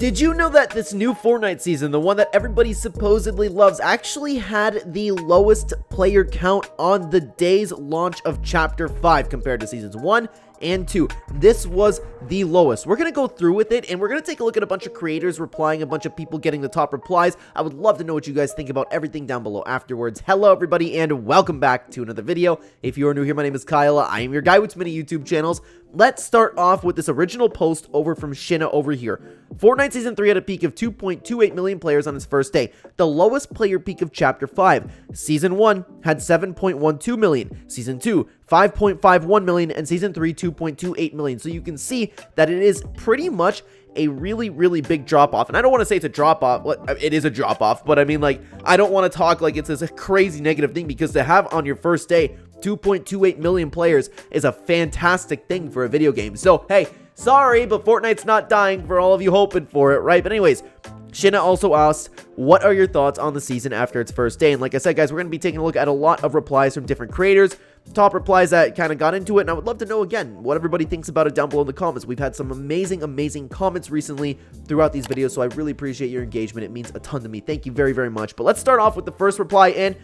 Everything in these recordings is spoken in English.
Did you know that this new Fortnite season, the one that everybody supposedly loves, actually had the lowest player count on the day's launch of Chapter 5 compared to Seasons 1 and 2? This was the lowest. We're going to go through with it, and we're going to take a look at a bunch of creators replying, a bunch of people getting the top replies. I would love to know what you guys think about everything down below afterwards. Hello, everybody, and welcome back to another video. If you are new here, my name is Kyle. I am your guy with many YouTube channels. Let's start off with this original post over from Shinna over here. Fortnite Season 3 had a peak of 2.28 million players on its first day, the lowest player peak of Chapter 5. Season 1 had 7.12 million, Season 2, 5.51 million, and Season 3, 2.28 million. So you can see that it is pretty much a really big drop-off. And I don't want to say it's a drop-off. It is a drop-off, but I mean, like, I don't want to talk like it's this crazy negative thing, because to have on your first day 2.28 million players is a fantastic thing for a video game. So, hey, sorry, but Fortnite's not dying for all of you hoping for it, right? But anyways, Shinna also asked, what are your thoughts on the season after its first day? And like I said, guys, we're going to be taking a look at a lot of replies from different creators, top replies that kind of got into it, and I would love to know, again, what everybody thinks about it down below in the comments. We've had some amazing comments recently throughout these videos, so I really appreciate your engagement. It means a ton to me. Thank you very much. But let's start off with the first reply, and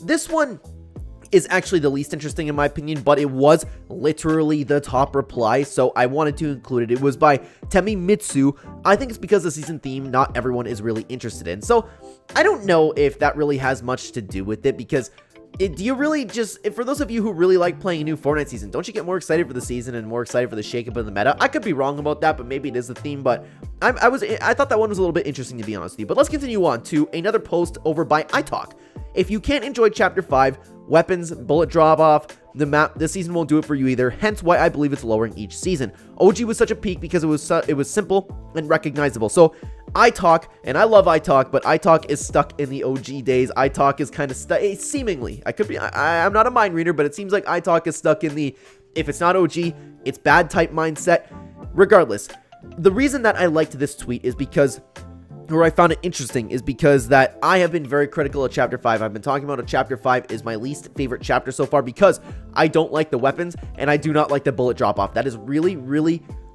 this one is actually the least interesting in my opinion, but it was literally the top reply, so I wanted to include it. It was by Temi Mitsu. I think it's because the season theme not everyone is really interested in, so I don't know if that really has much to do with it, because do you really just, for those of you who really like playing a new Fortnite season, don't you get more excited for the season and more excited for the shakeup of the meta? I could be wrong about that, but maybe it is the theme, but I thought that one was a little bit interesting, to be honest with you. But let's continue on to another post over by iTalk. If you can't enjoy Chapter 5, weapons, bullet drop-off, the map, this season won't do it for you either, hence why I believe it's lowering each season. OG was such a peak because it was simple and recognizable. So iTalk, and I love iTalk, but iTalk is stuck in the OG days. iTalk is kind of stuck, seemingly. I'm not a mind reader, but it seems like iTalk is stuck in the, if it's not OG, it's bad type mindset. Regardless, the reason that I liked this tweet is because, or I found it interesting, is because that I have been very critical of Chapter 5. I've been talking about how Chapter 5 is my least favorite chapter so far because I don't like the weapons and I do not like the bullet drop-off. That is really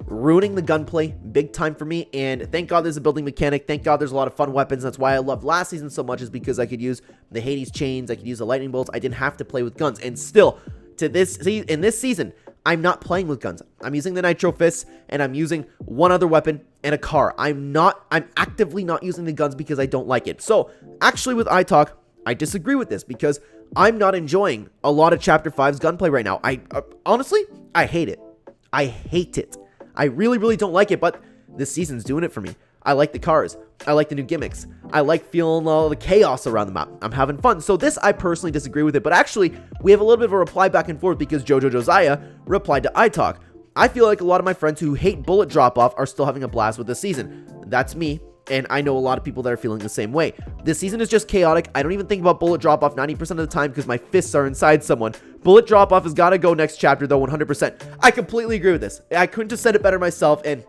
ruining the gunplay big time for me, and thank God there's a building mechanic. Thank God there's a lot of fun weapons. That's why I loved last season so much, is because I could use the Hades chains, I could use the lightning bolts. I didn't have to play with guns, and still, in this season, I'm not playing with guns. I'm using the nitro fists, and I'm using one other weapon and a car. I'm actively not using the guns because I don't like it. So actually with iTalk, I disagree with this because I'm not enjoying a lot of Chapter 5's gunplay right now. Honestly, I hate it. I hate it. I really don't like it, but this season's doing it for me. I like the cars. I like the new gimmicks. I like feeling all the chaos around the map. I'm having fun. So this, I personally disagree with it, but actually, we have a little bit of a reply back and forth because Jojo Josiah replied to iTalk. I feel like a lot of my friends who hate bullet drop-off are still having a blast with this season. That's me, and I know a lot of people that are feeling the same way. This season is just chaotic. I don't even think about bullet drop-off 90% of the time because my fists are inside someone. Bullet drop-off has got to go next chapter, though, 100%. I completely agree with this. I couldn't have said it better myself, and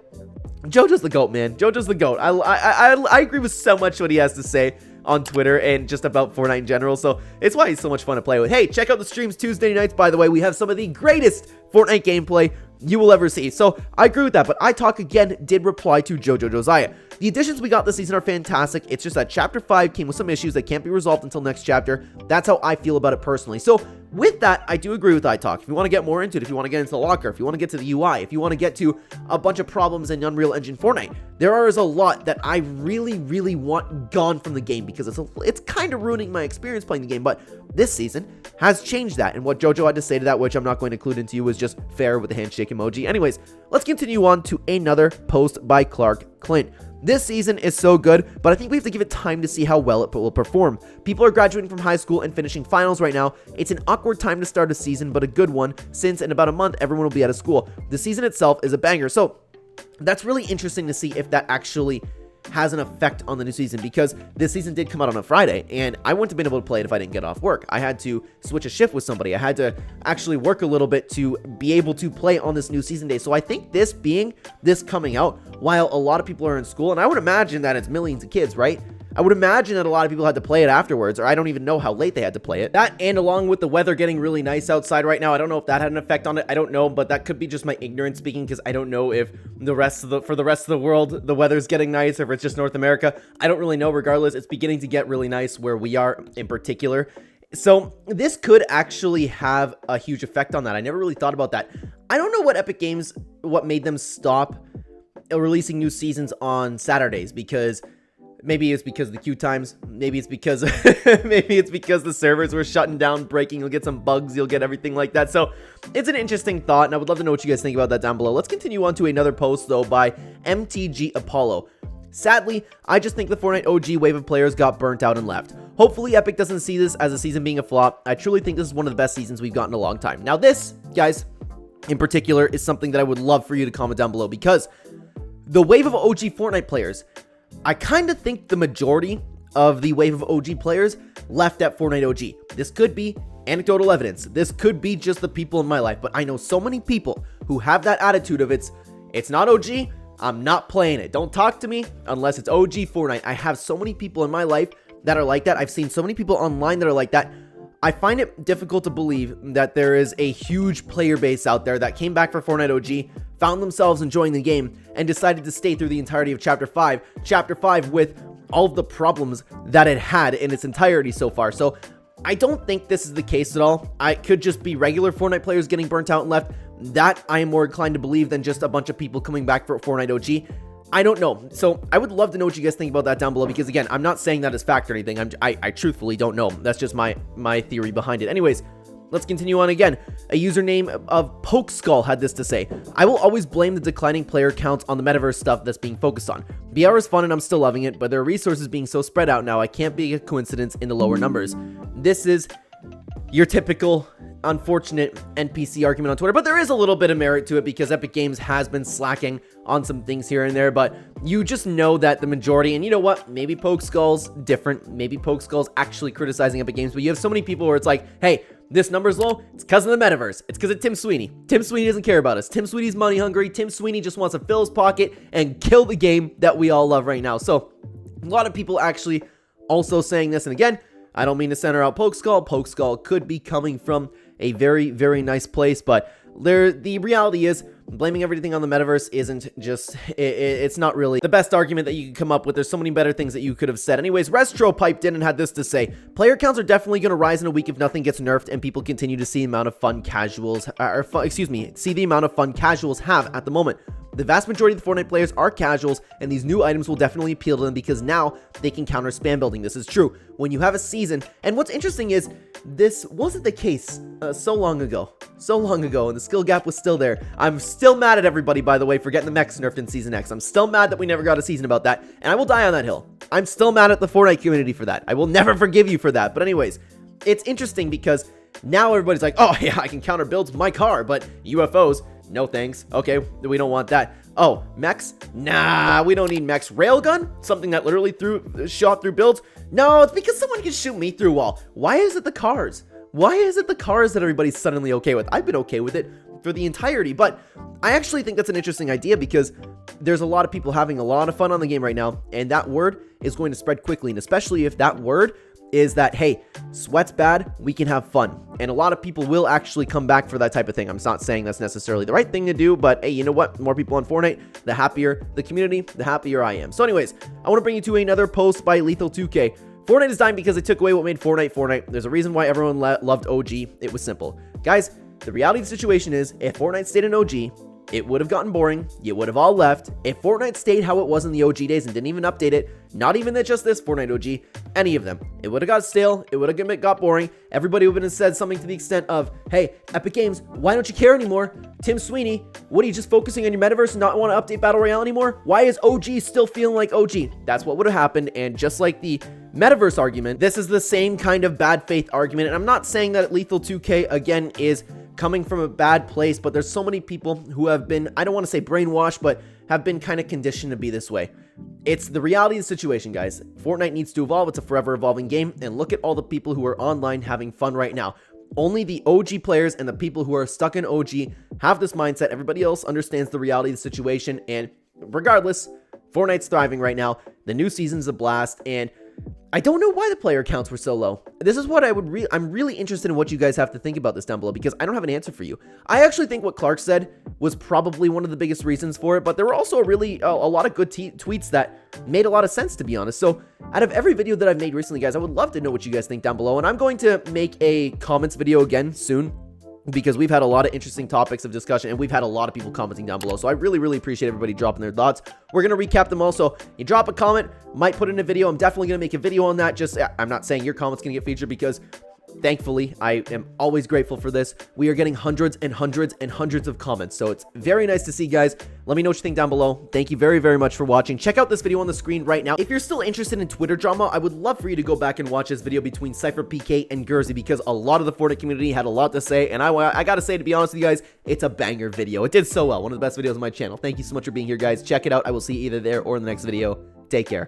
JoJo's the GOAT, man. JoJo's the GOAT. I agree with so much what he has to say on Twitter and just about Fortnite in general, so it's why he's so much fun to play with. Hey, check out the streams Tuesday nights, by the way. We have some of the greatest Fortnite gameplay you will ever see. So I agree with that, but iTalk again did reply to Jojo Josiah. The additions we got this season are fantastic. It's just that Chapter 5 came with some issues that can't be resolved until next chapter. That's how I feel about it personally. So with that, I do agree with iTalk. If you want to get more into it, if you want to get into the locker, if you want to get to the UI, if you want to get to a bunch of problems in Unreal Engine Fortnite, there is a lot that I really want gone from the game because it's kind of ruining my experience playing the game. But this season has changed that, and what Jojo had to say to that, which I'm not going to include into you, was just fair with the handshake emoji. Anyways, let's continue on to another post by Clark Clint. This season is so good, but I think we have to give it time to see how well it will perform. People are graduating from high school and finishing finals right now. It's an awkward time to start a season, but a good one, since in about a month, everyone will be out of school. The season itself is a banger, so that's really interesting to see if that actually has an effect on the new season, because this season did come out on a Friday, and I wouldn't have been able to play it if I didn't get off work. I had to switch a shift with somebody. I had to actually work a little bit to be able to play on this new season day. So I think this coming out while a lot of people are in school, and I would imagine that it's millions of kids, right? I would imagine that a lot of people had to play it afterwards, or I don't even know how late they had to play it. That, and along with the weather getting really nice outside right now, I don't know if that had an effect on it. I don't know, but that could be just my ignorance speaking, because I don't know if for the rest of the world, the weather's getting nice, or if it's just North America. I don't really know. Regardless, it's beginning to get really nice where we are in particular. So this could actually have a huge effect on that. I never really thought about that. I don't know what Epic Games, what made them stop releasing new seasons on Saturdays, because maybe it's because of the queue times. Maybe it's because maybe it's because the servers were shutting down, breaking. You'll get some bugs. You'll get everything like that. So it's an interesting thought, and I would love to know what you guys think about that down below. Let's continue on to another post, though, by MTG Apollo. Sadly, I just think the Fortnite OG wave of players got burnt out and left. Hopefully, Epic doesn't see this as a season being a flop. I truly think this is one of the best seasons we've gotten in a long time. Now, this, guys, in particular, is something that I would love for you to comment down below, because the wave of OG Fortnite players, I kind of think the majority of the wave of OG players left at Fortnite OG. This could be anecdotal evidence. This could be just the people in my life, but I know so many people who have that attitude of it's not OG, I'm not playing it. Don't talk to me unless it's OG Fortnite. I have so many people in my life that are like that. I've seen so many people online that are like that. I find it difficult to believe that there is a huge player base out there that came back for Fortnite OG, found themselves enjoying the game, and decided to stay through the entirety of Chapter 5. Chapter 5 with all of the problems that it had in its entirety so far. So I don't think this is the case at all. I could just be regular Fortnite players getting burnt out and left. That I am more inclined to believe than just a bunch of people coming back for Fortnite OG. I don't know. So I would love to know what you guys think about that down below, because again, I'm not saying that as fact or anything. I truthfully don't know. That's just my theory behind it. Anyways, let's continue on again. A username of Pokeskull had this to say: I will always blame the declining player count on the metaverse stuff that's being focused on. BR is fun and I'm still loving it, but there are resources being so spread out now, I can't be a coincidence in the lower numbers. This is your typical unfortunate NPC argument on Twitter, but there is a little bit of merit to it, because Epic Games has been slacking on some things here and there, but you just know that the majority, and you know what, maybe Pokeskull's different, maybe Pokeskull's actually criticizing Epic Games, but you have so many people where it's like, hey, this number's low, it's because of the metaverse, it's because of Tim Sweeney. Tim Sweeney doesn't care about us. Tim Sweeney's money hungry. Tim Sweeney just wants to fill his pocket and kill the game that we all love right now. So a lot of people actually also saying this, and again, I don't mean to center out Pokeskull. Pokeskull could be coming from a very, very nice place, but the reality is blaming everything on the metaverse isn't just, it's not really the best argument that you can come up with. There's so many better things that you could have said. Anyways, Restro piped in and had this to say: player counts are definitely going to rise in a week if nothing gets nerfed and people continue to see the amount of fun casuals, see the amount of fun casuals have at the moment. The vast majority of the Fortnite players are casuals, and these new items will definitely appeal to them because now they can counter spam building. This is true. When you have a season, and what's interesting is this wasn't the case so long ago, and the skill gap was still there. I'm still mad at everybody, by the way, for getting the mechs nerfed in Season X. I'm still mad that we never got a season about that, and I will die on that hill. I'm still mad at the Fortnite community for that. I will never forgive you for that. But anyways, it's interesting because now everybody's like, oh yeah, I can counter builds my car, but UFOs, no thanks. Okay, we don't want that. Oh, mechs? Nah, we don't need mechs. Railgun? Something that literally shot through builds? No, it's because someone can shoot me through a wall. Why is it the cars? Why is it the cars that everybody's suddenly okay with? I've been okay with it for the entirety, but I actually think that's an interesting idea because there's a lot of people having a lot of fun on the game right now, and that word is going to spread quickly, and especially if that word is that, hey, sweat's bad, we can have fun. And a lot of people will actually come back for that type of thing. I'm not saying that's necessarily the right thing to do, but hey, you know what? More people on Fortnite, the happier the community, the happier I am. So anyways, I want to bring you to another post by Lethal2K. Fortnite is dying because they took away what made Fortnite Fortnite. There's a reason why everyone loved OG. It was simple. Guys, the reality of the situation is, if Fortnite stayed in OG, it would have gotten boring. You would have all left. If Fortnite stayed how it was in the OG days and didn't even update it, not even that just this Fortnite OG, any of them, it would have got stale. It would have got boring. Everybody would have said something to the extent of, hey, Epic Games, why don't you care anymore? Tim Sweeney, what are you just focusing on your metaverse and not want to update Battle Royale anymore? Why is OG still feeling like OG? That's what would have happened. And just like the metaverse argument, this is the same kind of bad faith argument. And I'm not saying that Lethal2K, again, is coming from a bad place, but there's so many people who have been, I don't want to say brainwashed, but have been kind of conditioned to be this way. It's the reality of the situation, guys. Fortnite needs to evolve. It's a forever evolving game, and look at all the people who are online having fun right now. Only the OG players and the people who are stuck in OG have this mindset. Everybody else understands the reality of the situation, and regardless, Fortnite's thriving right now. The new season's a blast, and I don't know why the player counts were so low. This is what I'm really interested in what you guys have to think about this down below, because I don't have an answer for you. I actually think what Clark said was probably one of the biggest reasons for it, but there were also a lot of good tweets that made a lot of sense, to be honest. So out of every video that I've made recently, guys, I would love to know what you guys think down below, and I'm going to make a comments video again soon, because we've had a lot of interesting topics of discussion, and we've had a lot of people commenting down below. So I really appreciate everybody dropping their thoughts. We're going to recap them all. So you drop a comment, might put in a video. I'm definitely going to make a video on that. Just, I'm not saying your comment's going to get featured, because thankfully, I am always grateful for this. We are getting hundreds and hundreds and hundreds of comments, so it's very nice to see, guys. Let me know what you think down below. Thank you very much for watching. Check out this video on the screen right now. If you're still interested in Twitter drama, I would love for you to go back and watch this video between Cypher PK and Gauthier, because a lot of the Fortnite community had a lot to say, and I gotta say, to be honest with you guys, it's a banger video. It did so well. One of the best videos on my channel. Thank you so much for being here, guys. Check it out. I will see you either there or in the next video. Take care.